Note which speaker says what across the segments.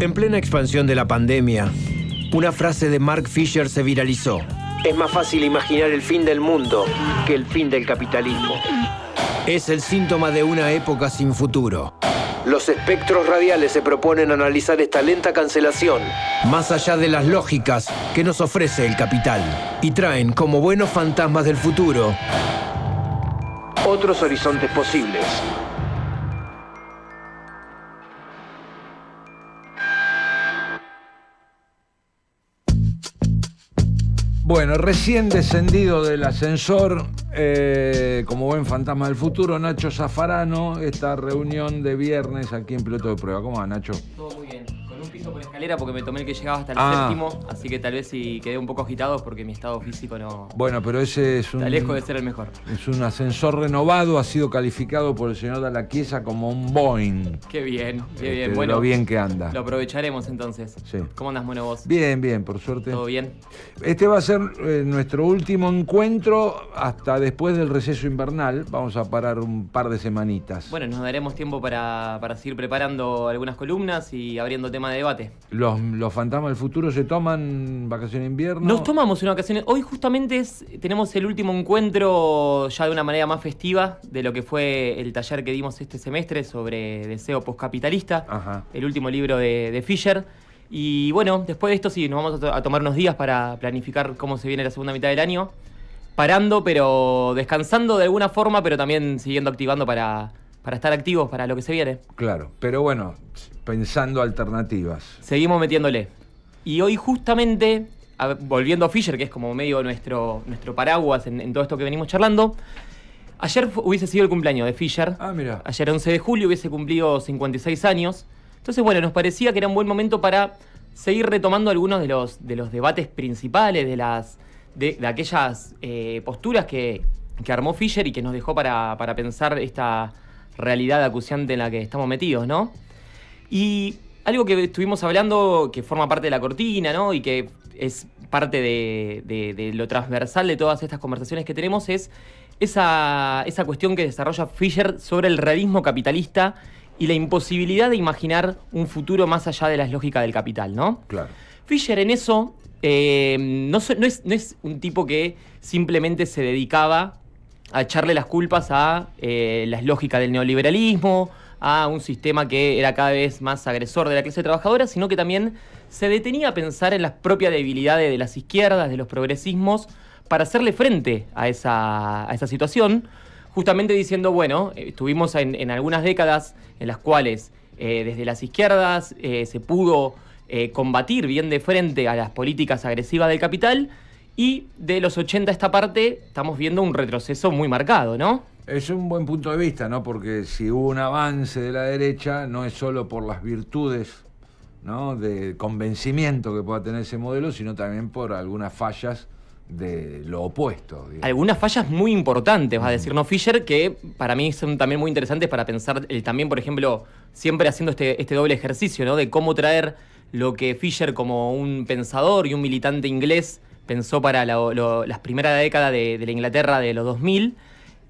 Speaker 1: En plena expansión de la pandemia, una frase de Mark Fisher se viralizó. Es más fácil imaginar el fin del mundo que el fin del capitalismo. Es el síntoma de una época sin futuro. Los espectros radiales se proponen analizar esta lenta cancelación, más allá de las lógicas que nos ofrece el capital, y traen como buenos fantasmas del futuro otros horizontes posibles.
Speaker 2: Bueno, recién descendido del ascensor, como buen fantasma del futuro, Nacho Zaffarano, esta reunión de viernes aquí en Piloto de Prueba. ¿Cómo va, Nacho?
Speaker 3: Todo muy bien. Con un piso por escalera porque me tomé el que llegaba hasta el séptimo, así que tal vez si quedé un poco agitado porque mi estado físico no...
Speaker 2: Bueno, pero ese es un...
Speaker 3: Está lejos de ser el mejor.
Speaker 2: Es un ascensor renovado, ha sido calificado por el señor de la Quiesa como un Boeing.
Speaker 3: Qué bien, qué bien.
Speaker 2: Bueno, lo bien que anda.
Speaker 3: Lo aprovecharemos entonces.
Speaker 2: Sí.
Speaker 3: ¿Cómo andas, Mono, vos?
Speaker 2: Bien, bien, por suerte.
Speaker 3: ¿Todo bien?
Speaker 2: Este va a ser nuestro último encuentro hasta después del receso invernal. Vamos a parar un par de semanitas.
Speaker 3: Bueno, nos daremos tiempo para seguir preparando algunas columnas y abriendo tema de debate.
Speaker 2: ¿Los fantasmas del futuro se toman vacaciones de invierno?
Speaker 3: Nos tomamos una vacaciones. Hoy justamente tenemos el último encuentro ya de una manera más festiva de lo que fue el taller que dimos este semestre sobre deseo postcapitalista.
Speaker 2: Ajá.
Speaker 3: El último libro de Fisher. Y bueno, después de esto sí, nos vamos a tomar unos días para planificar cómo se viene la segunda mitad del año. Parando, pero descansando de alguna forma, pero también siguiendo activando para estar activos para lo que se viene.
Speaker 2: Claro, pero bueno, pensando alternativas.
Speaker 3: Seguimos metiéndole. Y hoy justamente, volviendo a Fisher, que es como medio nuestro paraguas en todo esto que venimos charlando, ayer hubiese sido el cumpleaños de Fisher.
Speaker 2: Ah, mira.
Speaker 3: Ayer 11 de julio hubiese cumplido 56 años. Entonces, bueno, nos parecía que era un buen momento para seguir retomando algunos de los debates principales, de aquellas posturas que armó Fisher y que nos dejó para pensar esta realidad acuciante en la que estamos metidos, ¿no? Y algo que estuvimos hablando, que forma parte de la cortina, ¿no? Y que es parte de lo transversal de todas estas conversaciones que tenemos, es esa cuestión que desarrolla Fisher sobre el realismo capitalista y la imposibilidad de imaginar un futuro más allá de las lógicas del capital, ¿no?
Speaker 2: Claro.
Speaker 3: Fisher en eso no es un tipo que simplemente se dedicaba a echarle las culpas a las lógicas del neoliberalismo, a un sistema que era cada vez más agresor de la clase trabajadora, sino que también se detenía a pensar en las propias debilidades de las izquierdas, de los progresismos, para hacerle frente a esa situación, justamente diciendo, bueno, estuvimos en algunas décadas en las cuales desde las izquierdas se pudo combatir bien de frente a las políticas agresivas del capital, y de los 80 a esta parte estamos viendo un retroceso muy marcado, ¿no?
Speaker 2: Es un buen punto de vista, ¿no? Porque si hubo un avance de la derecha, no es solo por las virtudes, ¿no?, de convencimiento que pueda tener ese modelo, sino también por algunas fallas de lo opuesto, digamos.
Speaker 3: Algunas fallas muy importantes, va a decirnos Fisher, que para mí son también muy interesantes para pensar también, por ejemplo, siempre haciendo este doble ejercicio, ¿no?, de cómo traer lo que Fisher, como un pensador y un militante inglés, pensó para las primeras décadas de la Inglaterra de los 2000,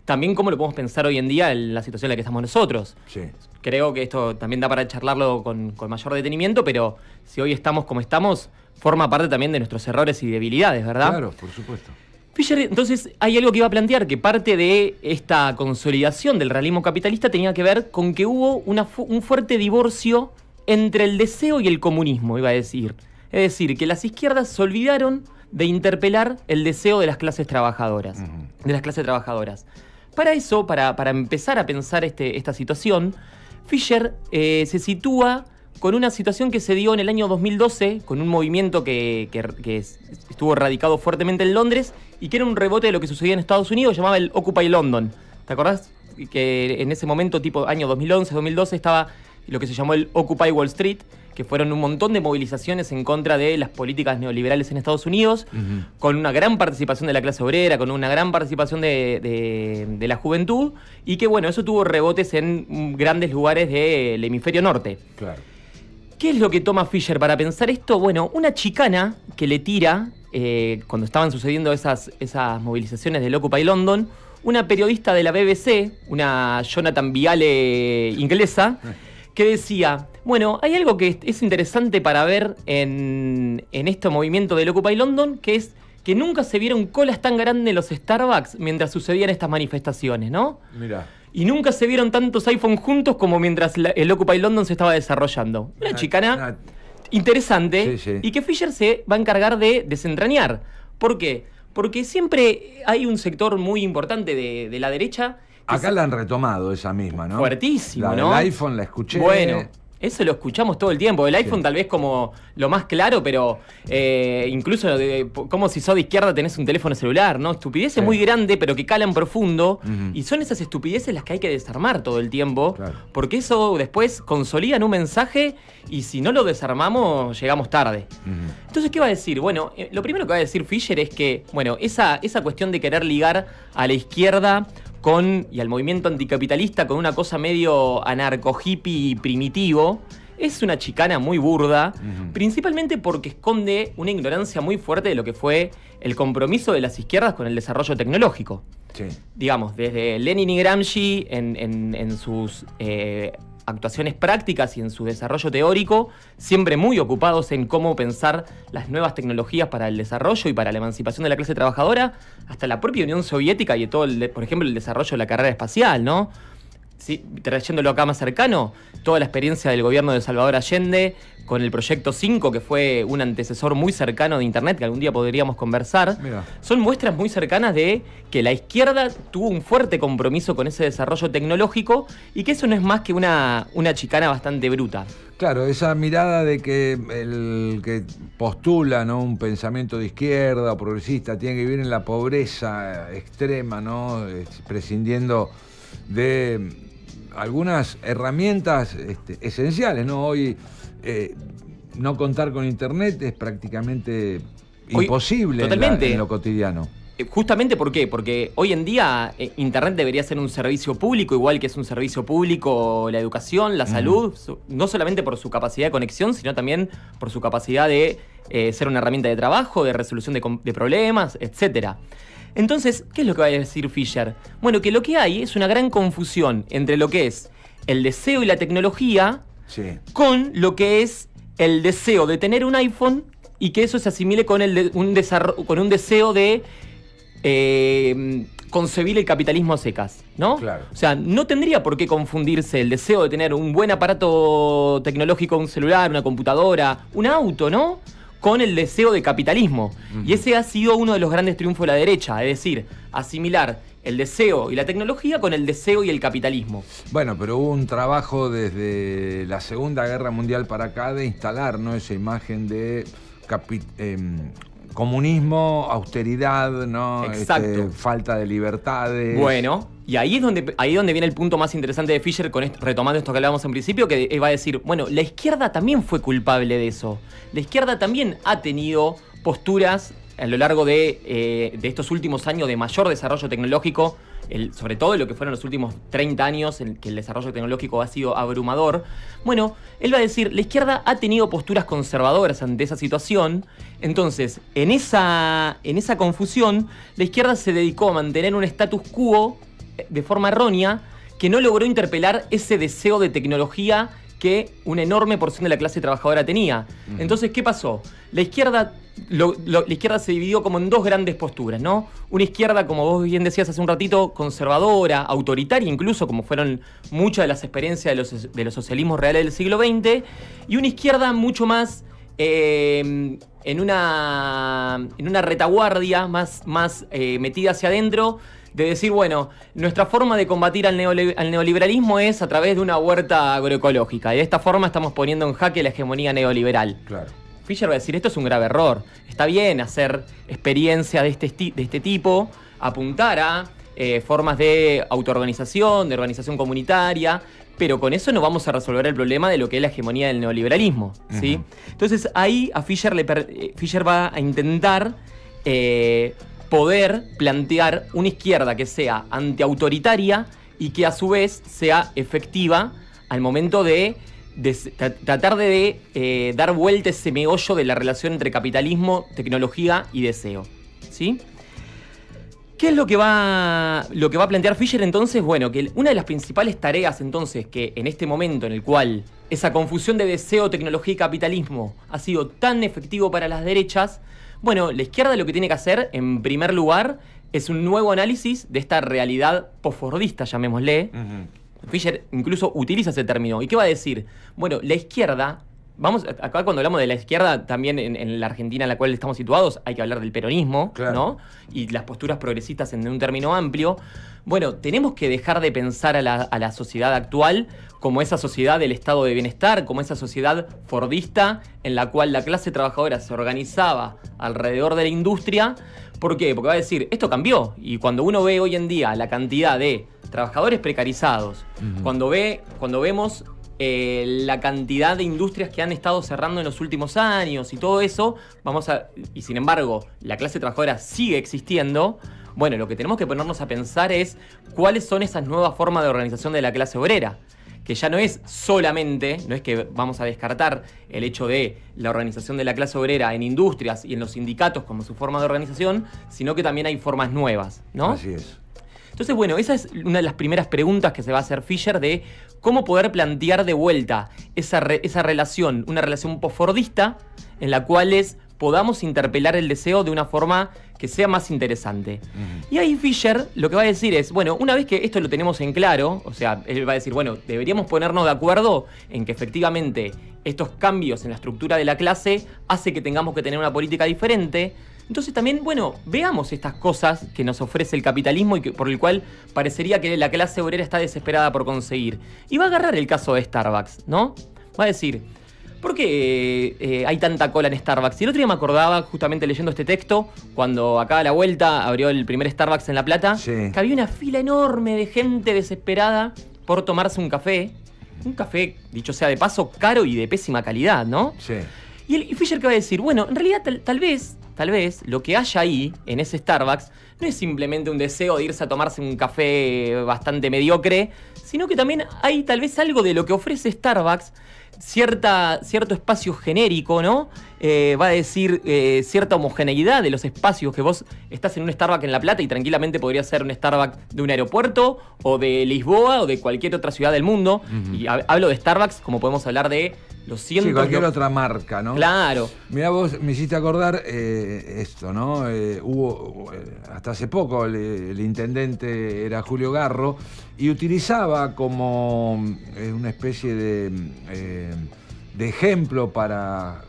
Speaker 3: también cómo lo podemos pensar hoy en día en la situación en la que estamos nosotros.
Speaker 2: Sí.
Speaker 3: Creo que esto también da para charlarlo con mayor detenimiento, pero si hoy estamos como estamos, forma parte también de nuestros errores y debilidades, ¿verdad?
Speaker 2: Claro, por supuesto.
Speaker 3: Fisher, entonces, hay algo que iba a plantear, que parte de esta consolidación del realismo capitalista tenía que ver con que hubo un fuerte divorcio entre el deseo y el comunismo, iba a decir. Es decir, que las izquierdas se olvidaron de interpelar el deseo de las clases trabajadoras. De las clases trabajadoras. Para eso, para empezar a pensar esta situación, Fisher se sitúa con una situación que se dio en el año 2012, con un movimiento que estuvo radicado fuertemente en Londres y que era un rebote de lo que sucedía en Estados Unidos, llamaba el Occupy London. ¿Te acordás? Que en ese momento, tipo año 2011, 2012, estaba lo que se llamó el Occupy Wall Street, que fueron un montón de movilizaciones en contra de las políticas neoliberales en Estados Unidos, con una gran participación de la clase obrera, con una gran participación de la juventud, y que bueno, eso tuvo rebotes en grandes lugares del hemisferio norte.
Speaker 2: Claro.
Speaker 3: ¿Qué es lo que toma Fisher para pensar esto? Bueno, una chicana que le tira, cuando estaban sucediendo esas movilizaciones del Occupy London, una periodista de la BBC, una Jonathan Viale inglesa, que decía: Bueno, hay algo que es interesante para ver en este movimiento del Occupy London, que es que nunca se vieron colas tan grandes en los Starbucks mientras sucedían estas manifestaciones, ¿no?
Speaker 2: Mirá.
Speaker 3: Y nunca se vieron tantos iPhone juntos como mientras el Occupy London se estaba desarrollando. Una chicana interesante,
Speaker 2: sí.
Speaker 3: y que Fischer se va a encargar de desentrañar. ¿Por qué? Porque siempre hay un sector muy importante de la derecha.
Speaker 2: Acá la han retomado esa misma, ¿no?
Speaker 3: Fuertísimo,
Speaker 2: la
Speaker 3: ¿no?
Speaker 2: El iPhone la escuché.
Speaker 3: Bueno, eso lo escuchamos todo el tiempo. El iPhone tal vez como lo más claro, pero incluso como si sos de izquierda tenés un teléfono celular, ¿no? Estupideces muy grandes, pero que calan profundo. Y son esas estupideces las que hay que desarmar todo el tiempo. Claro. Porque eso después consolidan un mensaje y si no lo desarmamos, llegamos tarde. Entonces, ¿qué va a decir? Bueno, lo primero que va a decir Fischer es que, bueno, esa cuestión de querer ligar a la izquierda y al movimiento anticapitalista con una cosa medio anarco-hippie primitivo, es una chicana muy burda, principalmente porque esconde una ignorancia muy fuerte de lo que fue el compromiso de las izquierdas con el desarrollo tecnológico. Sí. Digamos, desde Lenin y Gramsci en sus actuaciones prácticas y en su desarrollo teórico, siempre muy ocupados en cómo pensar las nuevas tecnologías para el desarrollo y para la emancipación de la clase trabajadora, hasta la propia Unión Soviética y todo, por ejemplo, el desarrollo de la carrera espacial, ¿no? Sí, trayéndolo acá más cercano, toda la experiencia del gobierno de Salvador Allende con el Proyecto 5, que fue un antecesor muy cercano de Internet, que algún día podríamos conversar. Mirá. Son muestras muy cercanas de que la izquierda tuvo un fuerte compromiso con ese desarrollo tecnológico y que eso no es más que una chicana bastante bruta.
Speaker 2: Claro, esa mirada de que el que postula, ¿no?, un pensamiento de izquierda o progresista tiene que vivir en la pobreza extrema, ¿no?, prescindiendo de algunas herramientas esenciales, ¿no? Hoy no contar con Internet es prácticamente imposible en lo cotidiano.
Speaker 3: Justamente, ¿por qué? Porque hoy en día Internet debería ser un servicio público, igual que es un servicio público la educación, la salud, no solamente por su capacidad de conexión, sino también por su capacidad de ser una herramienta de trabajo, de resolución de problemas, etcétera. Entonces, ¿qué es lo que va a decir Fischer? Bueno, que lo que hay es una gran confusión entre lo que es el deseo y la tecnología con lo que es el deseo de tener un iPhone y que eso se asimile con un deseo de concebir el capitalismo a secas, ¿no? Claro. O sea, no tendría por qué confundirse el deseo de tener un buen aparato tecnológico, un celular, una computadora, un auto, ¿no?, con el deseo de capitalismo. Y ese ha sido uno de los grandes triunfos de la derecha, es decir, asimilar el deseo y la tecnología con el deseo y el capitalismo.
Speaker 2: Bueno, pero hubo un trabajo desde la Segunda Guerra Mundial para acá de instalar, ¿no?, esa imagen de comunismo, austeridad, ¿no?
Speaker 3: Exacto.
Speaker 2: Falta de libertades.
Speaker 3: Bueno, y ahí es donde viene el punto más interesante de Fischer, retomando esto que hablábamos en principio, que va a decir, bueno, la izquierda también fue culpable de eso. La izquierda también ha tenido posturas a lo largo de estos últimos años de mayor desarrollo tecnológico, sobre todo en lo que fueron los últimos 30 años, en que el desarrollo tecnológico ha sido abrumador. Bueno, él va a decir, la izquierda ha tenido posturas conservadoras ante esa situación. Entonces, en esa confusión, la izquierda se dedicó a mantener un status quo de forma errónea que no logró interpelar ese deseo de tecnología que una enorme porción de la clase trabajadora tenía. Entonces, ¿qué pasó? La izquierda se dividió como en dos grandes posturas, ¿no? Una izquierda, como vos bien decías hace un ratito, conservadora, autoritaria incluso, como fueron muchas de las experiencias de los socialismos reales del siglo XX, y una izquierda mucho más en una retaguardia, más metida hacia adentro, de decir, bueno, nuestra forma de combatir al neoliberalismo es a través de una huerta agroecológica, y de esta forma estamos poniendo en jaque la hegemonía neoliberal. Claro. Fischer va a decir, esto es un grave error. Está bien hacer experiencias de este tipo, apuntar a formas de autoorganización, de organización comunitaria, pero con eso no vamos a resolver el problema de lo que es la hegemonía del neoliberalismo, ¿sí? Entonces ahí a Fischer va a intentar poder plantear una izquierda que sea antiautoritaria y que a su vez sea efectiva al momento de tratar de dar vuelta ese meollo de la relación entre capitalismo, tecnología y deseo, ¿sí? ¿Qué es lo que va a plantear Fisher entonces? Bueno, que una de las principales tareas entonces que en este momento en el cual esa confusión de deseo, tecnología y capitalismo ha sido tan efectivo para las derechas, bueno, la izquierda lo que tiene que hacer, en primer lugar, es un nuevo análisis de esta realidad posfordista, llamémosle. Fisher incluso utiliza ese término. ¿Y qué va a decir? Bueno, la izquierda... acá cuando hablamos de la izquierda, también en la Argentina en la cual estamos situados, hay que hablar del peronismo, claro, ¿no? Y las posturas progresistas en un término amplio. Bueno, tenemos que dejar de pensar a la sociedad actual como esa sociedad del estado de bienestar, como esa sociedad fordista en la cual la clase trabajadora se organizaba alrededor de la industria. ¿Por qué? Porque va a decir, esto cambió. Y cuando uno ve hoy en día la cantidad de trabajadores precarizados, cuando vemos la cantidad de industrias que han estado cerrando en los últimos años y todo eso, y sin embargo, la clase trabajadora sigue existiendo. Bueno, lo que tenemos que ponernos a pensar es cuáles son esas nuevas formas de organización de la clase obrera. Que ya no es solamente, no es que vamos a descartar el hecho de la organización de la clase obrera en industrias y en los sindicatos como su forma de organización, sino que también hay formas nuevas, ¿no?
Speaker 2: Así es.
Speaker 3: Entonces, bueno, esa es una de las primeras preguntas que se va a hacer Fisher de cómo poder plantear de vuelta esa relación, una relación posfordista en la cual podamos interpelar el deseo de una forma que sea más interesante. Y ahí Fisher lo que va a decir es, bueno, una vez que esto lo tenemos en claro, o sea, él va a decir, bueno, deberíamos ponernos de acuerdo en que efectivamente estos cambios en la estructura de la clase hace que tengamos que tener una política diferente. Entonces también, bueno, veamos estas cosas que nos ofrece el capitalismo y por el cual parecería que la clase obrera está desesperada por conseguir. Y va a agarrar el caso de Starbucks, ¿no? Va a decir, ¿por qué hay tanta cola en Starbucks? Y el otro día me acordaba, justamente leyendo este texto, cuando acá a la vuelta abrió el primer Starbucks en La Plata, que había una fila enorme de gente desesperada por tomarse un café. Un café, dicho sea de paso, caro y de pésima calidad, ¿no?
Speaker 2: Sí.
Speaker 3: Y Fisher, ¿qué va a decir? Bueno, en realidad tal vez lo que haya ahí, en ese Starbucks, no es simplemente un deseo de irse a tomarse un café bastante mediocre, sino que también hay tal vez algo de lo que ofrece Starbucks, cierto espacio genérico, ¿no? Va a decir cierta homogeneidad de los espacios, que vos estás en un Starbucks en La Plata y tranquilamente podría ser un Starbucks de un aeropuerto o de Lisboa o de cualquier otra ciudad del mundo. Y hablo de Starbucks como podemos hablar de los cientos...
Speaker 2: Sí, cualquier otra marca, ¿no?
Speaker 3: Claro.
Speaker 2: Mirá, vos me hiciste acordar esto, ¿no? Hubo, hasta hace poco, el intendente era Julio Garro y utilizaba como una especie de ejemplo para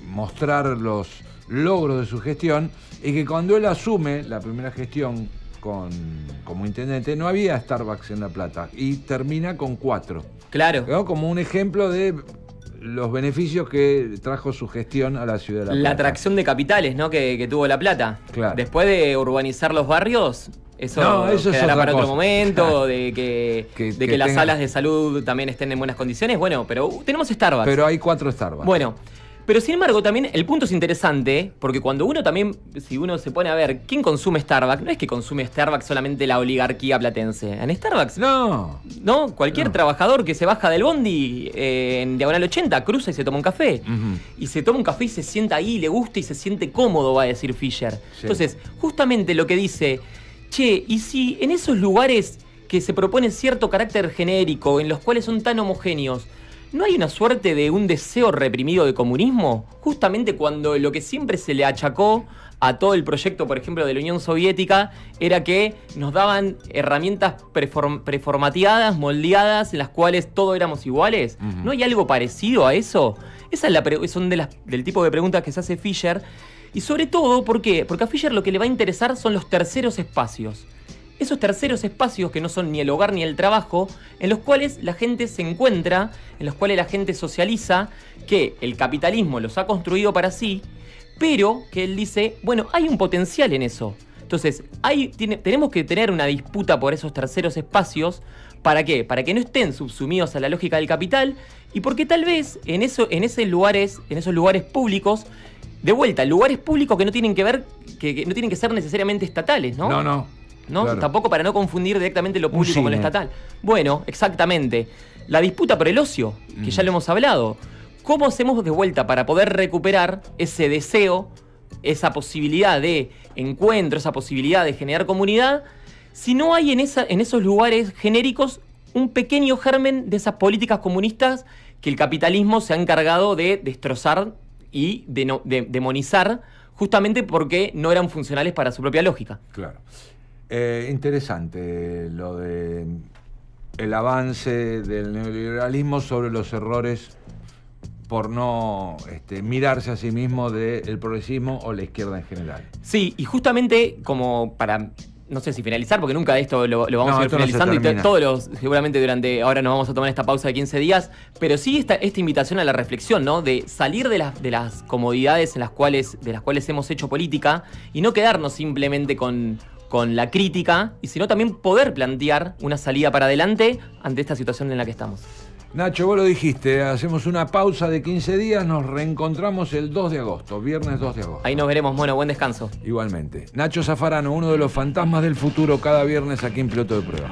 Speaker 2: mostrar los logros de su gestión, y que cuando él asume la primera gestión como intendente, no había Starbucks en La Plata y termina con 4.
Speaker 3: Claro.
Speaker 2: ¿No? Como un ejemplo de los beneficios que trajo su gestión a la ciudad de La Plata.
Speaker 3: La atracción de capitales, ¿no? que tuvo La Plata.
Speaker 2: Claro.
Speaker 3: Después de urbanizar los barrios, eso quedará para otro momento, claro. de que las salas de salud también estén en buenas condiciones. Bueno, pero tenemos Starbucks.
Speaker 2: Pero hay 4 Starbucks.
Speaker 3: Bueno, pero sin embargo también el punto es interesante, porque cuando uno también, si uno se pone a ver quién consume Starbucks, no es que consume Starbucks solamente la oligarquía platense. En Starbucks, no, cualquier trabajador que se baja del bondi en Diagonal 80, cruza y se toma un café. Y se toma un café y se sienta ahí, le gusta y se siente cómodo, va a decir Fisher. Sí. Entonces, justamente lo que dice, che, y si en esos lugares que se propone cierto carácter genérico, en los cuales son tan homogéneos, ¿no hay una suerte de un deseo reprimido de comunismo? Justamente cuando lo que siempre se le achacó a todo el proyecto, por ejemplo, de la Unión Soviética, era que nos daban herramientas preformateadas, moldeadas, en las cuales todos éramos iguales. ¿No hay algo parecido a eso? Esa es son del tipo de preguntas que se hace Fisher. Y sobre todo, ¿por qué? Porque a Fisher lo que le va a interesar son los terceros espacios. Esos terceros espacios que no son ni el hogar ni el trabajo, en los cuales la gente se encuentra, en los cuales la gente socializa, que el capitalismo los ha construido para sí, pero que él dice, bueno, hay un potencial en eso. Entonces, tenemos que tener una disputa por esos terceros espacios. ¿Para qué? Para que no estén subsumidos a la lógica del capital, y porque tal vez en esos lugares públicos, de vuelta, lugares públicos que no tienen que ver, que no tienen que ser necesariamente estatales, ¿no? ¿No? Claro. Tampoco para no confundir directamente lo público con lo estatal. Bueno, exactamente. La disputa por el ocio, que ya lo hemos hablado. ¿Cómo hacemos de vuelta para poder recuperar ese deseo esa posibilidad de encuentro, esa posibilidad de generar comunidad, si no hay en esos lugares genéricos un pequeño germen de esas políticas comunistas que el capitalismo se ha encargado de destrozar y de demonizar, justamente porque no eran funcionales para su propia lógica.
Speaker 2: Claro. Interesante lo de el avance del neoliberalismo sobre los errores por no mirarse a sí mismo del progresismo o la izquierda en general.
Speaker 3: Sí, y justamente como para, no sé si finalizar, porque nunca esto lo vamos a ir finalizando, y seguramente ahora nos vamos a tomar esta pausa de 15 días, pero sí esta invitación a la reflexión, ¿no? De salir de las comodidades de las cuales hemos hecho política y no quedarnos simplemente con la crítica, y sino también poder plantear una salida para adelante ante esta situación en la que estamos.
Speaker 2: Nacho, vos lo dijiste, hacemos una pausa de 15 días, nos reencontramos el 2 de agosto, viernes 2 de agosto.
Speaker 3: Ahí nos veremos, Mono, buen descanso.
Speaker 2: Igualmente. Nacho Zaffarano, uno de los fantasmas del futuro, cada viernes aquí en Piloto de Prueba.